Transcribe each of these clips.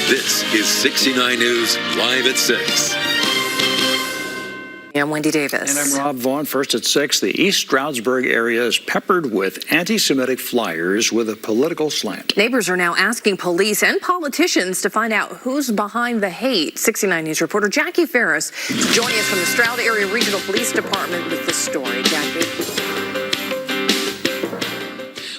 This is 69 News Live at 6. I'm Wendy Davis. And I'm Rob Vaughn. First at 6, the East Stroudsburg area is peppered with anti-Semitic flyers with a political slant. Neighbors are now asking police and politicians to find out who's behind the hate. 69 News reporter Jackie Ferris is joining us from the Stroud Area Regional Police Department with the story. Jackie.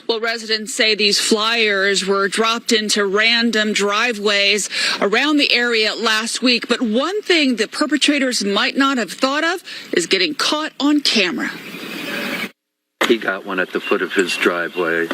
Well, residents say these flyers were dropped into random driveways around the area last week. But one thing the perpetrators might not have thought of is getting caught on camera. He got one at the foot of his driveway,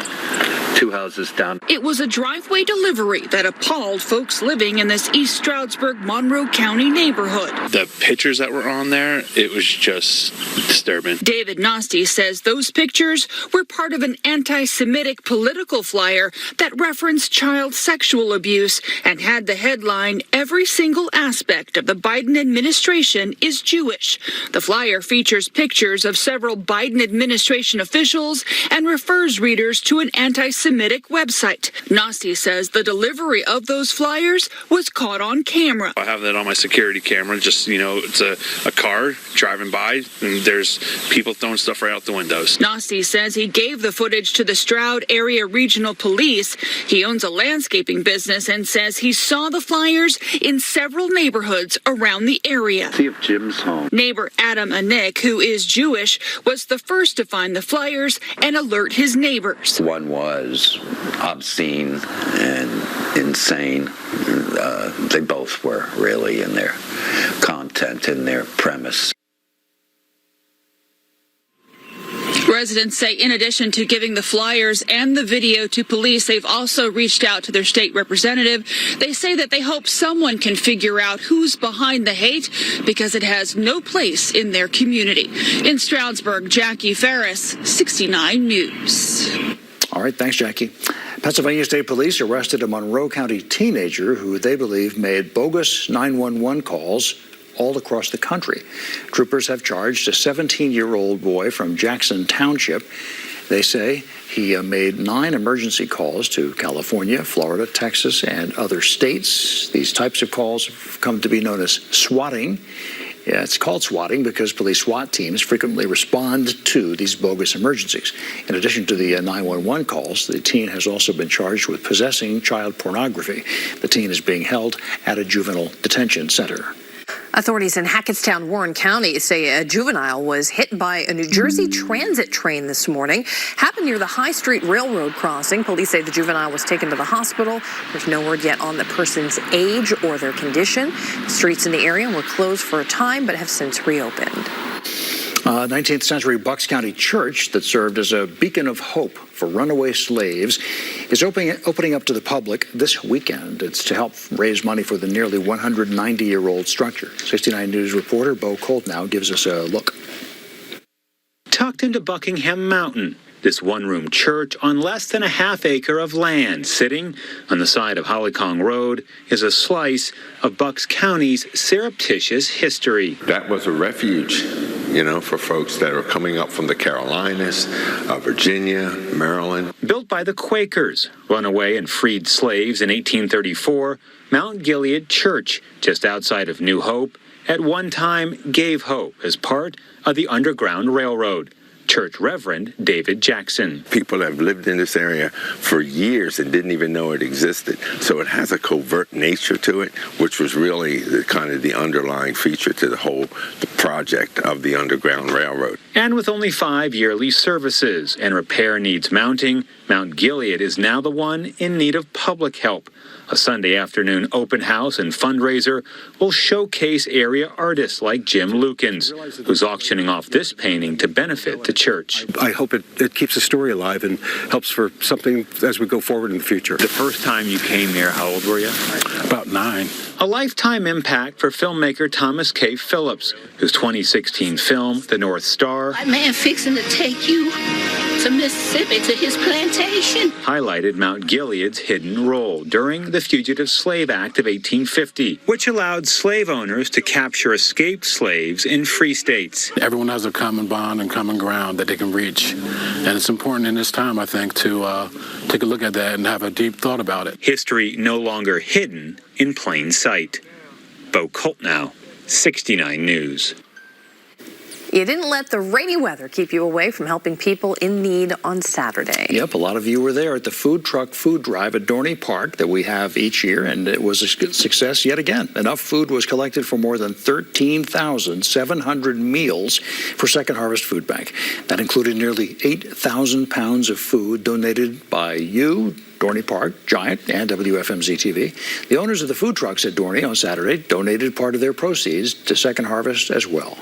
2 houses down. It was a driveway delivery that appalled folks living in this East Stroudsburg, Monroe County neighborhood. The pictures that were on there, it was just disturbing. David Nasty says those pictures were part of an anti-Semitic political flyer that referenced child sexual abuse and had the headline, "Every single aspect of the Biden administration is Jewish." The flyer features pictures of several Biden administration officials and refers readers to an anti-Semitic website. Nasty says the delivery of those flyers was caught on camera. I have that on my security camera. Just, it's a car driving by, and there's people throwing stuff right out the windows. Nasty says he gave the footage to the Stroud Area Regional Police. He owns a landscaping business and says he saw the flyers in several neighborhoods around the area. See if Jim's home. Neighbor Adam Anik, who is Jewish, was the first to find the flyers and alert his neighbors. One was obscene and insane. They both were really in their content, in their premise. Residents say in addition to giving the flyers and the video to police, they've also reached out to their state representative. They say that they hope someone can figure out who's behind the hate because it has no place in their community. In Stroudsburg, Jackie Ferris, 69 News. All right, thanks, Jackie. Pennsylvania State Police arrested a Monroe County teenager who they believe made bogus 911 calls all across the country. Troopers have charged a 17-year-old boy from Jackson Township. They say he made 9 emergency calls to California, Florida, Texas, and other states. These types of calls have come to be known as swatting. Yeah, it's called swatting because police SWAT teams frequently respond to these bogus emergencies. In addition to the 911 calls, the teen has also been charged with possessing child pornography. The teen is being held at a juvenile detention center. Authorities in Hackettstown, Warren County say a juvenile was hit by a New Jersey transit train this morning. Happened near the High Street Railroad crossing. Police say the juvenile was taken to the hospital. There's no word yet on the person's age or their condition. The streets in the area were closed for a time but have since reopened. 19th century Bucks County Church that served as a beacon of hope for runaway slaves is opening up to the public this weekend. It's to help raise money for the nearly 190-year-old structure. 69 News reporter Bo Colt now gives us a look. Tucked into Buckingham Mountain, this one-room church on less than a half-acre of land sitting on the side of Hollycong Road is a slice of Bucks County's surreptitious history. That was a refuge, for folks that are coming up from the Carolinas, Virginia, Maryland. Built by the Quakers, runaway and freed slaves in 1834, Mount Gilead Church, just outside of New Hope, at one time gave hope as part of the Underground Railroad. Church Reverend David Jackson. People have lived in this area for years and didn't even know it existed. So it has a covert nature to it, which was really the underlying feature to the project of the Underground Railroad. And with only 5 yearly services and repair needs mounting, Mount Gilead is now the one in need of public help. A Sunday afternoon open house and fundraiser will showcase area artists like Jim Lukens, who's auctioning off this painting to benefit the church. I hope it keeps the story alive and helps for something as we go forward in the future. The first time you came there, how old were you? About 9. A lifetime impact for filmmaker Thomas K. Phillips, whose 2016 film, The North Star, "My man fixing to take you to Mississippi to his plantation. Highlighted Mount Gilead's hidden role during the Fugitive Slave Act of 1850, which allowed slave owners to capture escaped slaves in free states. Everyone has a common bond and common ground that they can reach. And it's important in this time, I think, to take a look at that and have a deep thought about it. History no longer hidden in plain sight. Bo Coltnow, 69 News. You didn't let the rainy weather keep you away from helping people in need on Saturday. Yep, a lot of you were there at the food truck food drive at Dorney Park that we have each year, and it was a success yet again. Enough food was collected for more than 13,700 meals for Second Harvest Food Bank. That included nearly 8,000 pounds of food donated by you, Dorney Park, Giant, and WFMZ TV. The owners of the food trucks at Dorney on Saturday donated part of their proceeds to Second Harvest as well.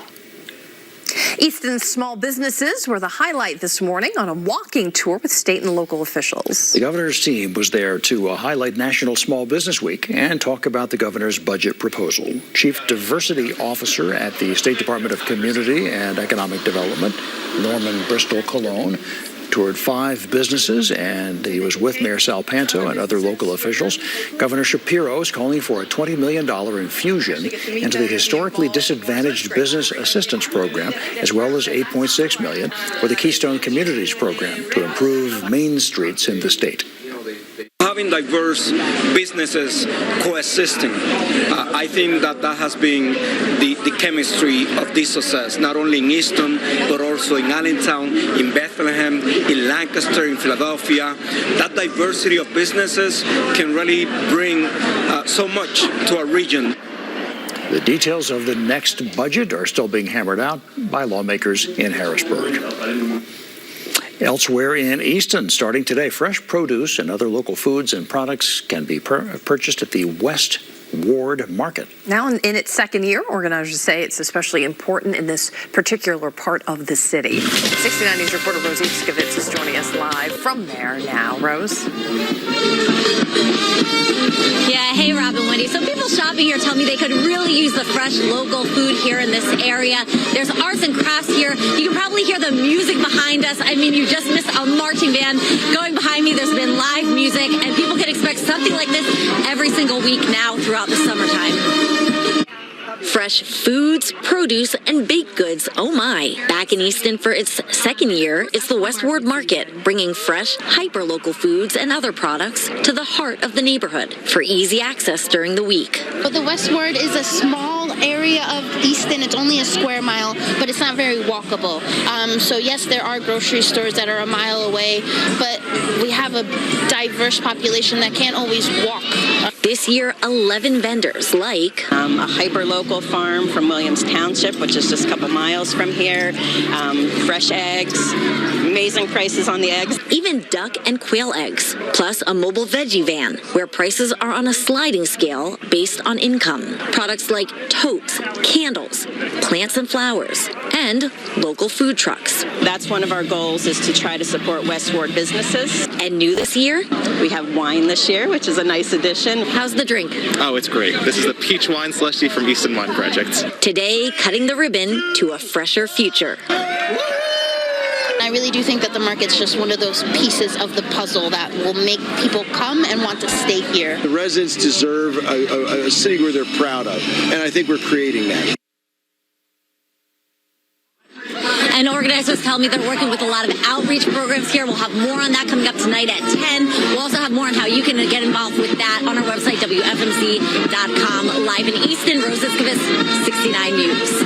Easton's small businesses were the highlight this morning on a walking tour with state and local officials. The governor's team was there to highlight National Small Business Week and talk about the governor's budget proposal. Chief Diversity Officer at the State Department of Community and Economic Development, Norman Bristol Colon, toured 5 businesses, and he was with Mayor Sal Panto and other local officials. Governor Shapiro is calling for a $20 million infusion into the historically disadvantaged business assistance program, as well as $8.6 million for the Keystone Communities program to improve main streets in the state. Having diverse businesses coexisting, I think that has been the chemistry of this success, not only in Easton, but also in Allentown, in Bethlehem, in Lancaster, in Philadelphia. That diversity of businesses can really bring so much to our region. The details of the next budget are still being hammered out by lawmakers in Harrisburg. Elsewhere in Easton, starting today, fresh produce and other local foods and products can be purchased at the West Ward Market. Now in its second year, organizers say it's especially important in this particular part of the city. 69 News reporter Rose Itzkovitz is joining us live from there now. Rose? Yeah, hey, Robin, Wendy. So people shopping here tell me they could really use the fresh local food here in this area. There's arts and crafts here. You can probably hear the music behind us. I mean, you just missed a marching band going behind me. There's been live music, and people can expect something like this every single week now throughout the summertime. Fresh foods, produce, and baked goods. Oh my. Back in Easton for its second year, it's the West Ward Market, bringing fresh, hyper-local foods and other products to the heart of the neighborhood for easy access during the week. But the West Ward is a small area of Easton. It's only a square mile, but it's not very walkable. So yes, there are grocery stores that are a mile away, but we have a diverse population that can't always walk. This year, 11 vendors like a hyper-local farm from Williams Township, which is just a couple miles from here, fresh eggs, amazing prices on the eggs. Even duck and quail eggs, plus a mobile veggie van where prices are on a sliding scale based on income. Products like totes, candles, plants and flowers, and local food trucks. That's one of our goals, is to try to support West Ward businesses. And new this year? We have wine this year, which is a nice addition. How's the drink? Oh, it's great. This is the peach wine slushy from Easton Wine Project. Today, cutting the ribbon to a fresher future. I really do think that the market's just one of those pieces of the puzzle that will make people come and want to stay here. The residents deserve a city where they're proud of, and I think we're creating that. And organizers tell me they're working with a lot of outreach programs here. We'll have more on that coming up tonight at 10. We'll also have more on how you can get involved with that on our website, WFMZ.com. Live in Easton, Rose Itzkovitz, 69 News.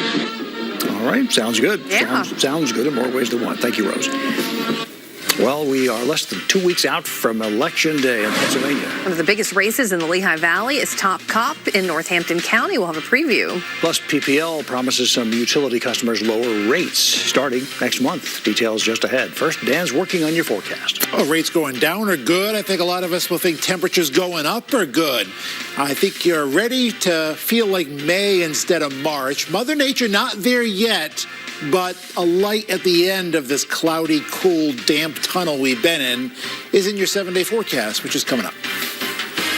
All right, sounds good. Yeah. Sounds good in more ways than one. Thank you, Rose. Well, we are less than 2 weeks out from Election Day in Pennsylvania. One of the biggest races in the Lehigh Valley is Top Cop in Northampton County. We'll have a preview. Plus, PPL promises some utility customers lower rates starting next month. Details just ahead. First, Dan's working on your forecast. Oh, rates going down are good. I think a lot of us will think temperatures going up are good. I think you're ready to feel like May instead of March. Mother Nature not there yet, but a light at the end of this cloudy, cool, damp tunnel we've been in is in your 7-day forecast, which is coming up.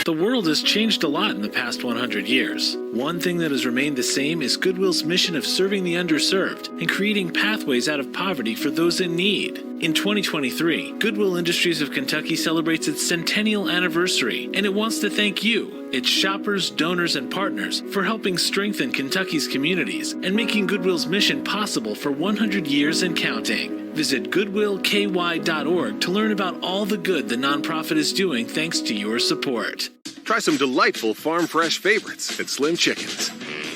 The world has changed a lot in the past 100 years. One thing that has remained the same is Goodwill's mission of serving the underserved and creating pathways out of poverty for those in need. In 2023, Goodwill Industries of Kentucky celebrates its centennial anniversary, and it wants to thank you, its shoppers, donors, and partners, for helping strengthen Kentucky's communities and making Goodwill's mission possible for 100 years and counting. Visit goodwillky.org to learn about all the good the nonprofit is doing thanks to your support. Try some delightful farm fresh favorites at Slim Chickens.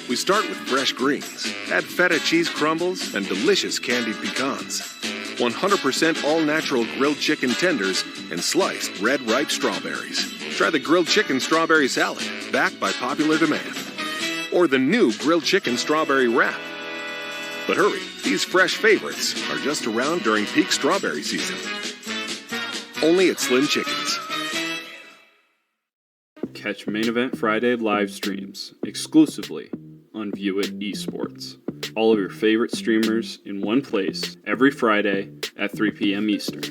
We start with fresh greens, add feta cheese crumbles, and delicious candied pecans. 100% all-natural grilled chicken tenders and sliced red ripe strawberries. Try the grilled chicken strawberry salad, backed by popular demand. Or the new grilled chicken strawberry wrap. But hurry, these fresh favorites are just around during peak strawberry season. Only at Slim Chickens. Catch Main Event Friday live streams exclusively on View It Esports. All of your favorite streamers in one place every Friday at 3 p.m. Eastern.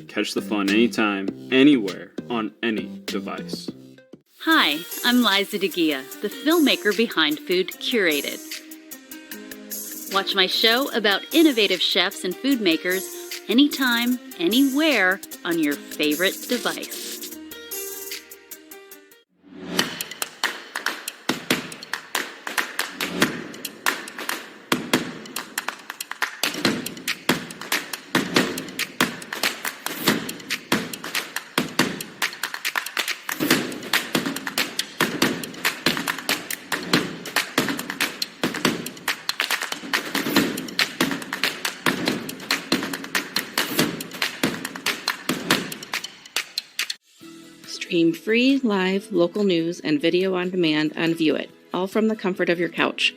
Catch the fun anytime, anywhere, on any device. Hi, I'm Liza DeGia, the filmmaker behind Food Curated. Watch my show about innovative chefs and food makers anytime, anywhere on your favorite device. Stream free, live, local news, and video on demand on View It, all from the comfort of your couch.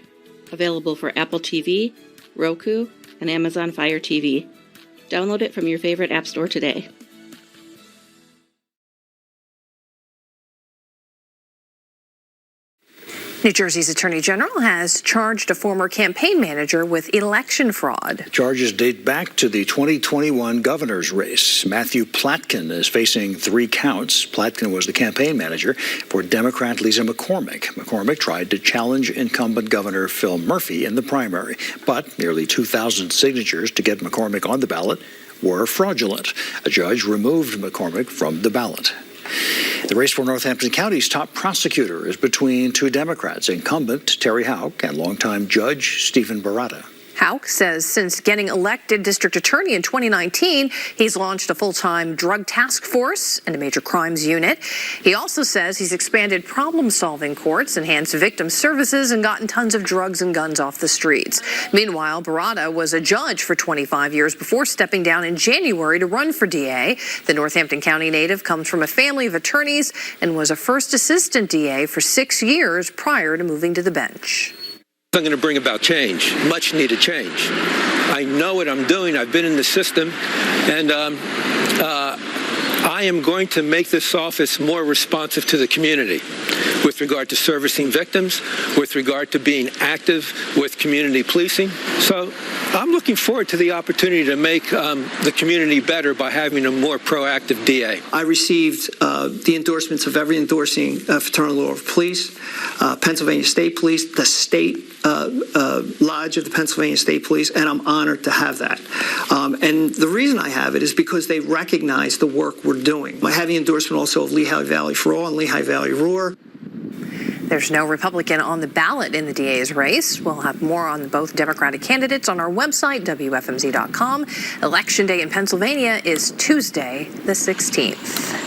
Available for Apple TV, Roku, and Amazon Fire TV. Download it from your favorite app store today. New Jersey's Attorney General has charged a former campaign manager with election fraud. Charges date back to the 2021 governor's race. Matthew Platkin is facing 3 counts. Platkin was the campaign manager for Democrat Lisa McCormick. McCormick tried to challenge incumbent Governor Phil Murphy in the primary, but nearly 2,000 signatures to get McCormick on the ballot were fraudulent. A judge removed McCormick from the ballot. The race for Northampton County's top prosecutor is between 2 Democrats, incumbent Terry Houck and longtime judge Stephen Barata. Houck says since getting elected district attorney in 2019, he's launched a full-time drug task force and a major crimes unit. He also says he's expanded problem-solving courts, enhanced victim services, and gotten tons of drugs and guns off the streets. Meanwhile, Barata was a judge for 25 years before stepping down in January to run for DA. The Northampton County native comes from a family of attorneys and was a first assistant DA for 6 years prior to moving to the bench. I'm going to bring about change, much needed change. I know what I'm doing. I've been in the system, and I am going to make this office more responsive to the community with regard to servicing victims, with regard to being active with community policing. So I'm looking forward to the opportunity to make the community better by having a more proactive DA. I received the endorsements of every endorsing fraternal law of police, Pennsylvania State Police, the state lodge of the Pennsylvania State Police, and I'm honored to have that. And the reason I have it is because they recognize the work we're doing. I have the endorsement also of Lehigh Valley for All and Lehigh Valley Roar. There's no Republican on the ballot in the DA's race. We'll have more on both Democratic candidates on our website, WFMZ.com. Election day in Pennsylvania is Tuesday, the 16th.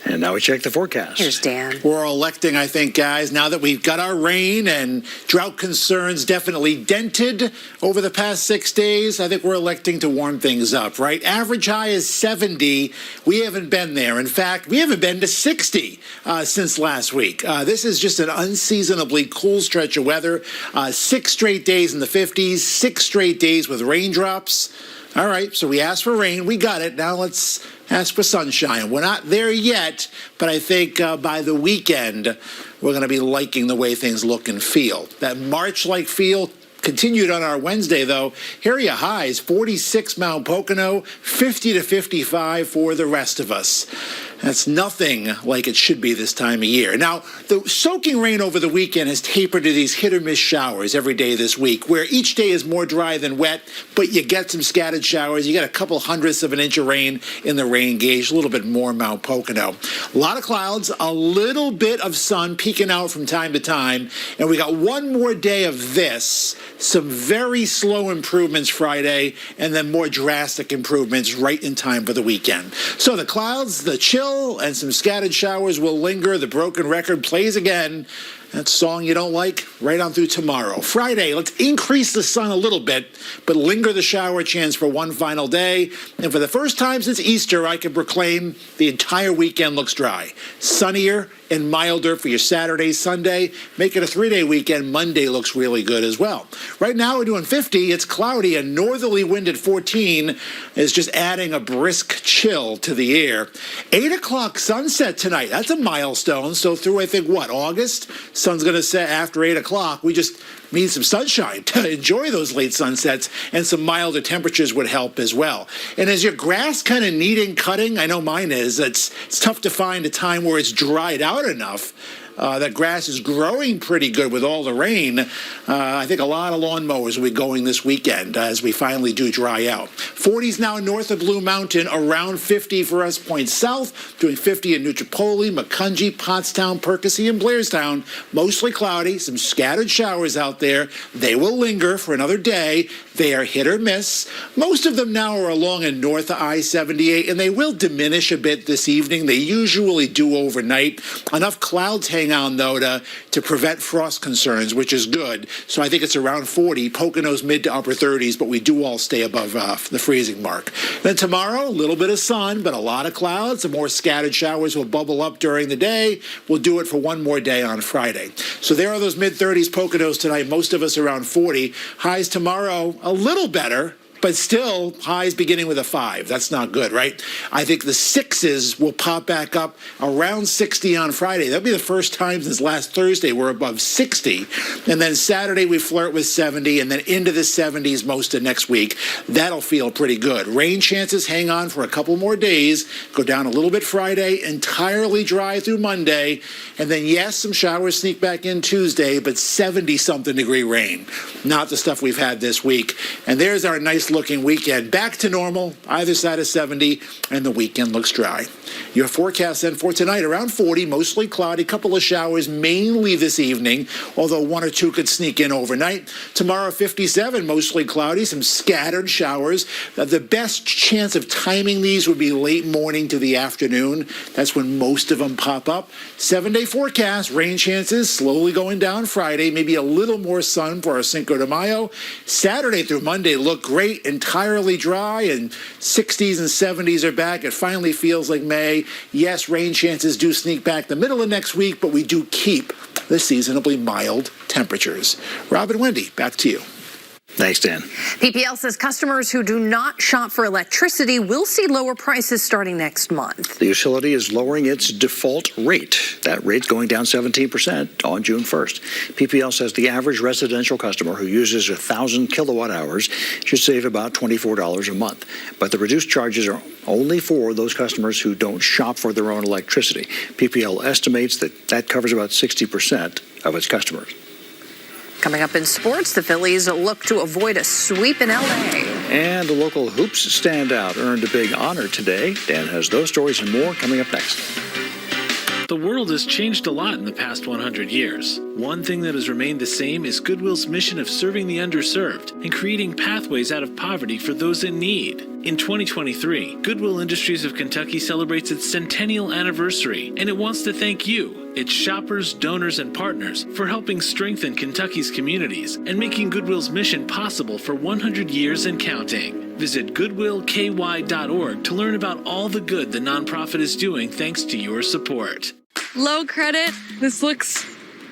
And now we check the forecast. Here's Dan. We're electing, I think, guys, now that we've got our rain and drought concerns definitely dented over the past 6 days. I think we're electing to warm things up, right? Average high is 70. We haven't been there. In fact, we haven't been to 60 since last week. This is just an unseasonably cool stretch of weather. 6 straight days in the 50s, 6 straight days with raindrops. All right, so we asked for rain. We got it. Now let's ask for sunshine. We're not there yet, but I think by the weekend, we're going to be liking the way things look and feel. That March-like feel, Continued on our Wednesday, though. Here are your highs: 46 Mount Pocono, 50 to 55 for the rest of us. That's nothing like it should be this time of year. Now, the soaking rain over the weekend has tapered to these hit-or-miss showers every day this week, where each day is more dry than wet, but you get some scattered showers. You get a couple hundredths of an inch of rain in the rain gauge, a little bit more Mount Pocono. A lot of clouds, a little bit of sun peeking out from time to time, and we got one more day of this. Some very slow improvements Friday, and then more drastic improvements right in time for the weekend. So the clouds, the chill, and some scattered showers will linger. The broken record plays again. That song you don't like, right on through tomorrow. Friday, let's increase the sun a little bit, but linger the shower chance for one final day. And for the first time since Easter, I can proclaim the entire weekend looks dry. Sunnier and milder for your Saturday, Sunday. Make it a 3-day weekend. Monday looks really good as well. Right now we're doing 50. It's cloudy. A northerly wind at 14 is just adding a brisk chill to the air. 8 o'clock sunset tonight. That's a milestone. So through, I think, August? Sun's going to set after 8 o'clock. We just need some sunshine to enjoy those late sunsets, and some milder temperatures would help as well. And is your grass kind of needing cutting? I know mine is. It's tough to find a time where it's dried out enough. That grass is growing pretty good with all the rain. I think a lot of lawnmowers will be going this weekend as we finally do dry out. 40s now north of Blue Mountain, around 50 for us points south, doing 50 in Nutripoli, Macungie, Pottstown, Percy, and Blairstown. Mostly cloudy, some scattered showers out there. They will linger for another day. They are hit or miss. Most of them now are along and north of I-78, and they will diminish a bit this evening. They usually do overnight. Enough clouds hang on, though, to prevent frost concerns, which is good. So I think it's around 40. Pocono's mid to upper 30s, but we do all stay above the freezing mark. Then tomorrow, a little bit of sun, but a lot of clouds. The more scattered showers will bubble up during the day. We'll do it for one more day on Friday. So there are those mid-30s Poconos tonight. Most of us around 40. Highs tomorrow, a little better, but still highs beginning with a 5. That's not good, right? I think the 6s will pop back up around 60 on Friday. That'll be the first time since last Thursday we're above 60. And then Saturday we flirt with 70, and then into the 70s most of next week. That'll feel pretty good. Rain chances hang on for a couple more days. Go down a little bit Friday, entirely dry through Monday. And then, yes, some showers sneak back in Tuesday, but 70-something degree rain. Not the stuff we've had this week. And there's our nice looking weekend. Back to normal, either side of 70, and the weekend looks dry. Your forecast then for tonight, around 40, mostly cloudy, couple of showers mainly this evening, although one or two could sneak in overnight. Tomorrow, 57, mostly cloudy, some scattered showers. The best chance of timing these would be late morning to the afternoon. That's when most of them pop up. 7-day forecast, rain chances slowly going down Friday, maybe a little more sun for our Cinco de Mayo. Saturday through Monday look great, entirely dry, and 60s and 70s are back. It finally feels like May. Yes, rain chances do sneak back the middle of next week, but we do keep the seasonably mild temperatures. Rob and Wendy, back to you. Thanks, Dan. PPL says customers who do not shop for electricity will see lower prices starting next month. The utility is lowering its default rate. That rate going down 17% on June 1st. PPL says the average residential customer who uses 1,000 kilowatt hours should save about $24 a month. But the reduced charges are only for those customers who don't shop for their own electricity. PPL estimates that covers about 60% of its customers. Coming up in sports, the Phillies look to avoid a sweep in L.A. And a local hoops standout earned a big honor today. Dan has those stories and more coming up next. The world has changed a lot in the past 100 years. One thing that has remained the same is Goodwill's mission of serving the underserved and creating pathways out of poverty for those in need. In 2023, Goodwill Industries of Kentucky celebrates its centennial anniversary, and it wants to thank you, its shoppers, donors, and partners, for helping strengthen Kentucky's communities and making Goodwill's mission possible for 100 years and counting. Visit goodwillky.org to learn about all the good the nonprofit is doing thanks to your support. Low credit. This looks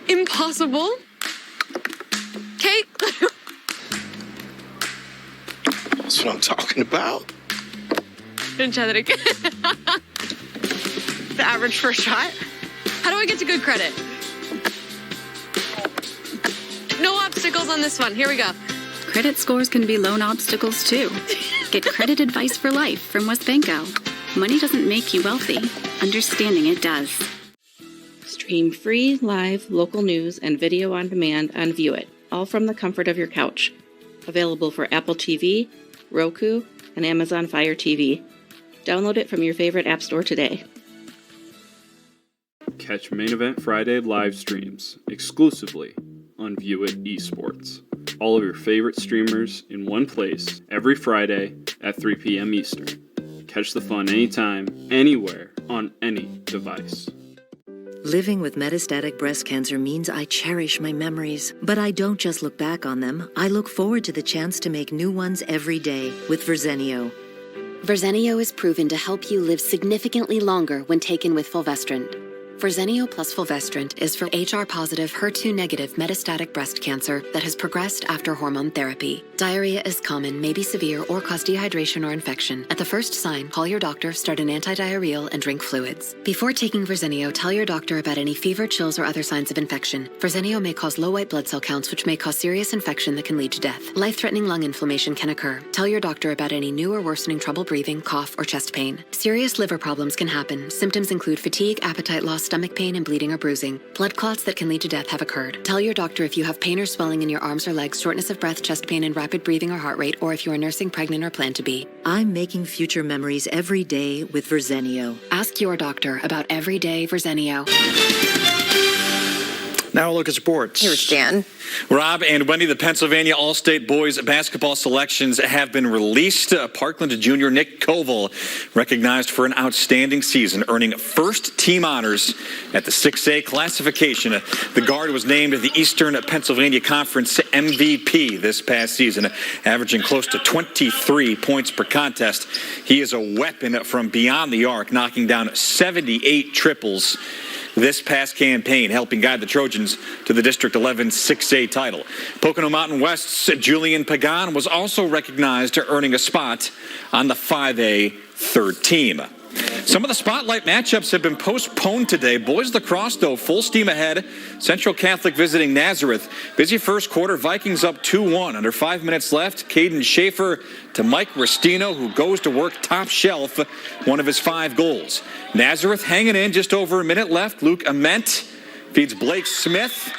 impossible. Cake. That's what I'm talking about. Didn't try that again. The average first shot. How do I get to good credit? No obstacles. obstacles on this one. Here we go. Credit scores can be loan obstacles, too. Get credit advice for life from Westbanco. Money doesn't make you wealthy. Understanding it does. Stream free, live, local news and video on demand on View It, all from the comfort of your couch. Available for Apple TV, Roku, and Amazon Fire TV. Download it from your favorite app store today. Catch Main Event Friday live streams exclusively on View It Esports. All of your favorite streamers in one place every Friday at 3 p.m. Eastern. Catch the fun anytime, anywhere, on any device. Living with metastatic breast cancer means I cherish my memories, but I don't just look back on them. I look forward to the chance to make new ones every day with Verzenio. Verzenio is proven to help you live significantly longer when taken with fulvestrant. Verzenio plus fulvestrant is for HR-positive, HER2-negative metastatic breast cancer that has progressed after hormone therapy. Diarrhea is common, may be severe, or cause dehydration or infection. At the first sign, call your doctor, start an antidiarrheal, and drink fluids. Before taking Verzenio, tell your doctor about any fever, chills, or other signs of infection. Verzenio may cause low white blood cell counts, which may cause serious infection that can lead to death. Life-threatening lung inflammation can occur. Tell your doctor about any new or worsening trouble breathing, cough, or chest pain. Serious liver problems can happen. Symptoms include fatigue, appetite loss, stomach pain, and bleeding or bruising. Blood clots that can lead to death have occurred. Tell your doctor if you have pain or swelling in your arms or legs, shortness of breath, chest pain, and rapid breathing or heart rate, or if you are nursing, pregnant, or plan to be. I'm making future memories every day with Verzenio. Ask your doctor about everyday Verzenio. Now a look at sports. Here's Dan. Rob and Wendy, the Pennsylvania All-State boys basketball selections have been released. Parkland junior Nick Koval recognized for an outstanding season, earning first-team honors at the 6A classification. The guard was named the Eastern Pennsylvania Conference MVP this past season, averaging close to 23 points per contest. He is a weapon from beyond the arc, knocking down 78 triples this past campaign, helping guide the Trojans to the District 11 6A title. Pocono Mountain West's Julian Pagan was also recognized, earning a spot on the 5A third team. Some of the spotlight matchups have been postponed today. Boys lacrosse, though, full steam ahead. Central Catholic visiting Nazareth. Busy first quarter. Vikings up 2-1. Under 5 minutes left. Caden Schaefer to Mike Restino, who goes to work top shelf, one of his 5 goals. Nazareth hanging in, just over a minute left. Luke Ament feeds Blake Smith.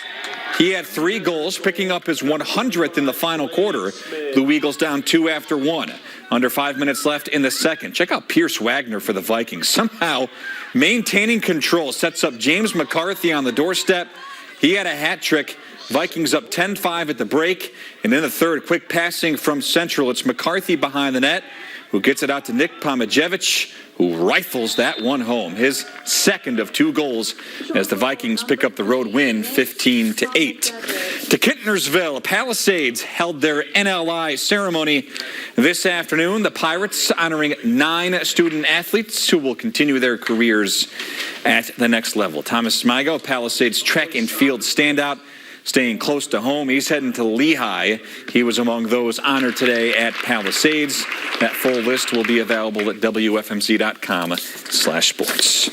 He had 3 goals, picking up his 100th in the final quarter. Blue Eagles down 2 after 1. Under 5 minutes left in the second. Check out Pierce Wagner for the Vikings. Somehow maintaining control. Sets up James McCarthy on the doorstep. He had a hat trick. Vikings up 10-5 at the break. And in the third, quick passing from Central. It's McCarthy behind the net, who gets it out to Nick Pomajevich, who rifles that one home. His second of 2 goals as the Vikings pick up the road win 15-8. To Kintnersville, Palisades held their NLI ceremony this afternoon. The Pirates honoring 9 student athletes who will continue their careers at the next level. Thomas Smigo, Palisades track and field standout, staying close to home. He's heading to Lehigh. He was among those honored today at Palisades. That full list will be available at WFMZ.com/sports.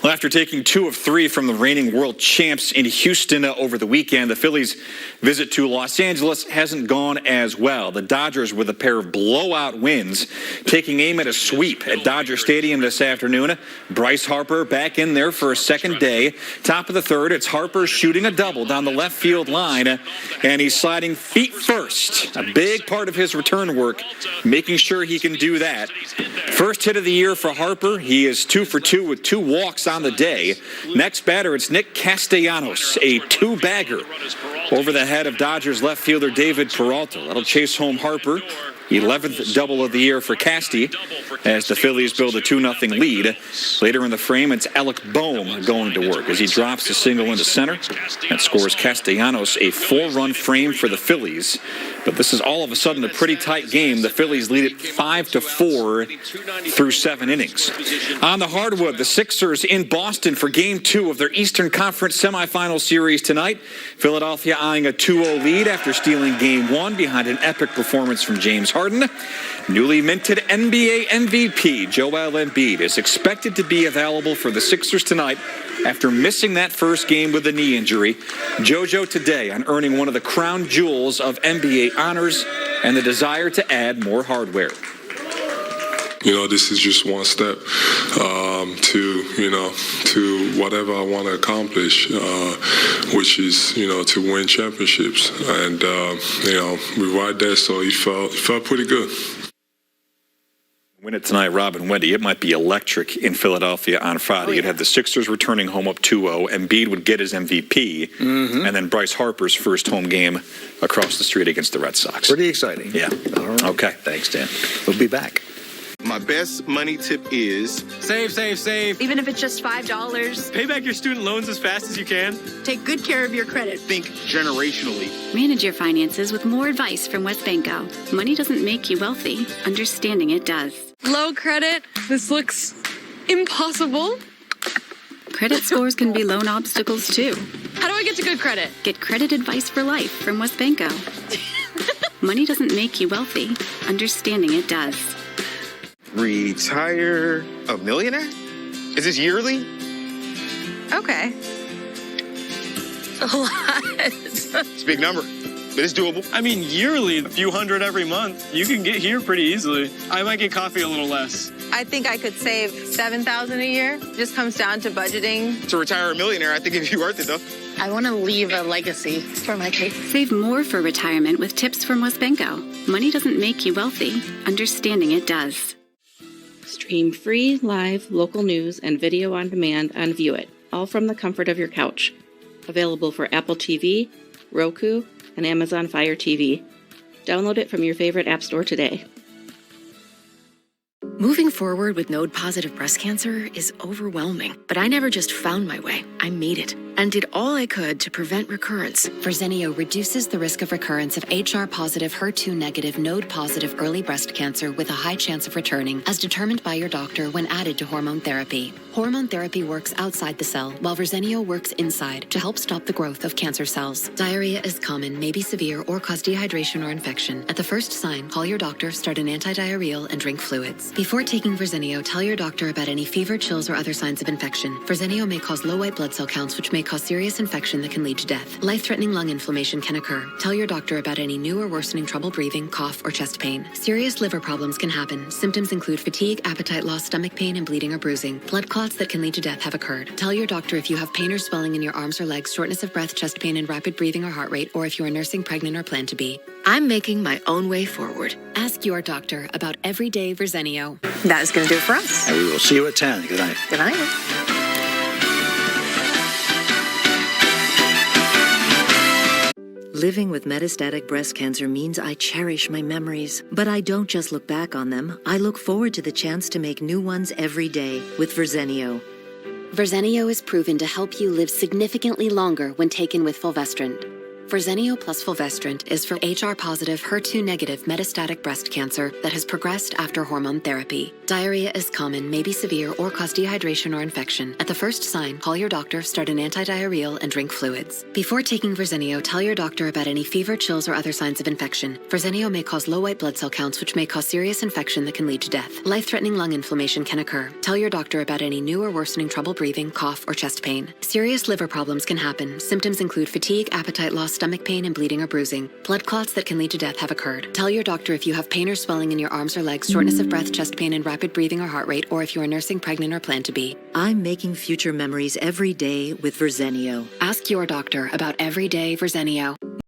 Well, after taking 2 of 3 from the reigning world champs in Houston over the weekend, the Phillies' visit to Los Angeles hasn't gone as well. The Dodgers, with a pair of blowout wins, taking aim at a sweep at Dodger Stadium this afternoon. Bryce Harper back in there for a second day. Top of the third, it's Harper shooting a double down the left field line, and he's sliding feet first. A big part of his return work, making sure he can do that. First hit of the year for Harper. He is 2 for 2 with 2 walks on the day. Next batter, it's Nick Castellanos, a 2-bagger over the head of Dodgers left fielder David Peralta. That'll chase home Harper. 11th double of the year for Casty as the Phillies build a 2-0 lead. Later in the frame, it's Alec Boehm going to work as he drops a single into center. That scores Castellanos a 4-run frame for the Phillies. But this is all of a sudden a pretty tight game. The Phillies lead it 5-4 through 7 innings. On the hardwood, the Sixers in Boston for Game 2 of their Eastern Conference semifinal series tonight. Philadelphia eyeing a 2-0 lead after stealing Game 1 behind an epic performance from James Harden. Newly minted NBA MVP Joel Embiid is expected to be available for the Sixers tonight After missing that first game with a knee injury, JoJo today on earning one of the crown jewels of NBA honors and the desire to add more hardware. You know, this is just one step to whatever I want to accomplish, which is, to win championships. And, we're right there, so it felt pretty good. Win it tonight, Rob and Wendy. It might be electric in Philadelphia on Friday. You'd have the Sixers returning home up 2-0. Embiid would get his MVP. And then Bryce Harper's first home game across the street against the Red Sox. Pretty exciting. Yeah. All right. Okay. Thanks, Dan. We'll be back. My best money tip is save. Even if it's just $5. Pay back your student loans as fast as you can. Take good care of your credit. think generationally. Manage your finances with more advice from WesBanco. Money doesn't make you wealthy. Understanding it does. Low credit. This looks impossible. Credit scores can be loan obstacles too. How do I get to good credit? Get credit advice for life from WesBanco. Money doesn't make you wealthy. Understanding it does. Retire a millionaire? Is this yearly? Okay. A lot. It's a big number, but it's doable. I mean, yearly, a few hundred every month. You can get here pretty easily. I might get coffee a little less. I think I could save $7,000 a year. Just comes down to budgeting. To retire a millionaire, I think it'd be worth it, though. I want to leave a legacy for my kids. Save more for retirement with tips from WesBanco. Money doesn't make you wealthy. Understanding it does. Stream free, live, local news and video on demand on View It, all from the comfort of your couch. Available for Apple TV, Roku, and Amazon Fire TV. Download it from your favorite app store today. Moving forward with node-positive breast cancer is overwhelming, but I never just found my way. I made it and did all I could to prevent recurrence. Verzenio reduces the risk of recurrence of HR-positive, HER2-negative, node-positive early breast cancer with a high chance of returning, as determined by your doctor when added to hormone therapy. Hormone therapy works outside the cell, while Verzenio works inside to help stop the growth of cancer cells. Diarrhea is common, may be severe, or cause dehydration or infection. At the first sign, call your doctor, start an antidiarrheal, and drink fluids. Before taking Verzenio, tell your doctor about any fever, chills, or other signs of infection. Verzenio may cause low white blood cell counts, which may cause serious infection that can lead to death. Life-threatening lung inflammation can occur. Tell your doctor about any new or worsening trouble breathing, cough, or chest pain. Serious liver problems can happen. Symptoms include fatigue, appetite loss, stomach pain, and bleeding or bruising. Blood clots that can lead to death have occurred. Tell your doctor if you have pain or swelling in your arms or legs, shortness of breath, chest pain, and rapid breathing or heart rate, or if you are nursing, pregnant, or plan to be. I'm making my own way forward. Ask your doctor about everyday Verzenio. That is going to do it for us. And we will see you at 10. Good night. Good night. Living with metastatic breast cancer means I cherish my memories, but I don't just look back on them. I look forward to the chance to make new ones every day with Verzenio. Verzenio is proven to help you live significantly longer when taken with fulvestrant. Verzenio plus fulvestrant is for HR-positive, HER2-negative metastatic breast cancer that has progressed after hormone therapy. Diarrhea is common, may be severe, or cause dehydration or infection. At the first sign, call your doctor, start an antidiarrheal, and drink fluids. Before taking Verzenio, tell your doctor about any fever, chills, or other signs of infection. Verzenio may cause low white blood cell counts, which may cause serious infection that can lead to death. Life-threatening lung inflammation can occur. Tell your doctor about any new or worsening trouble breathing, cough, or chest pain. Serious liver problems can happen. Symptoms include fatigue, appetite loss, stomach pain, and bleeding or bruising. Blood clots that can lead to death have occurred. Tell your doctor if you have pain or swelling in your arms or legs, shortness of breath, chest pain, and rapid breathing or heart rate, or if you are nursing, pregnant, or plan to be. I'm making future memories every day with Verzenio. Ask your doctor about everyday Verzenio.